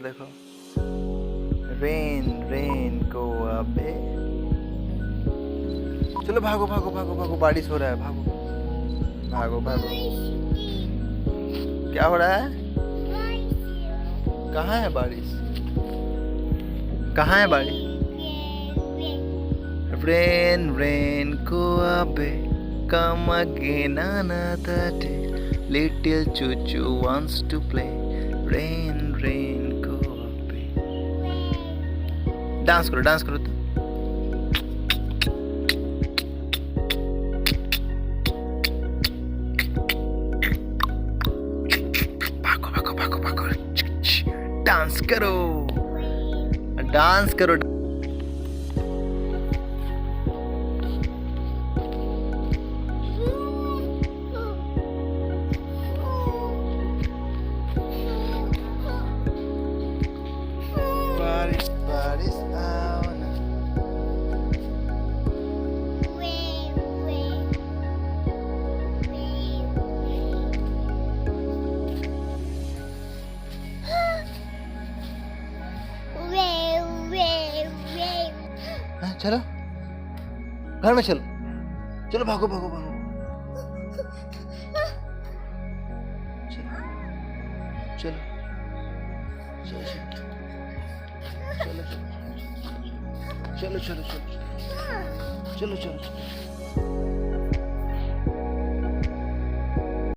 देखो, rain rain को अबे। चलो भागो भागो भागो भागो, बारिश हो रहा है, भागो भागो भागो। क्या हो रहा है? कहाँ है बारिश? कहाँ है बारिश? Rain rain go away, come again another day. Little Chuchu wants to play. Rain rain go away. Dance करो तो। भागो डांस करो, डांस करो। बारिश बारिश आओ ना। हाँ, चलो घर में चलो, चलो भागो भागो भागो। चलो चलो चलो चलो चलो चलो चलो चलो चलो चलो चलो चलो।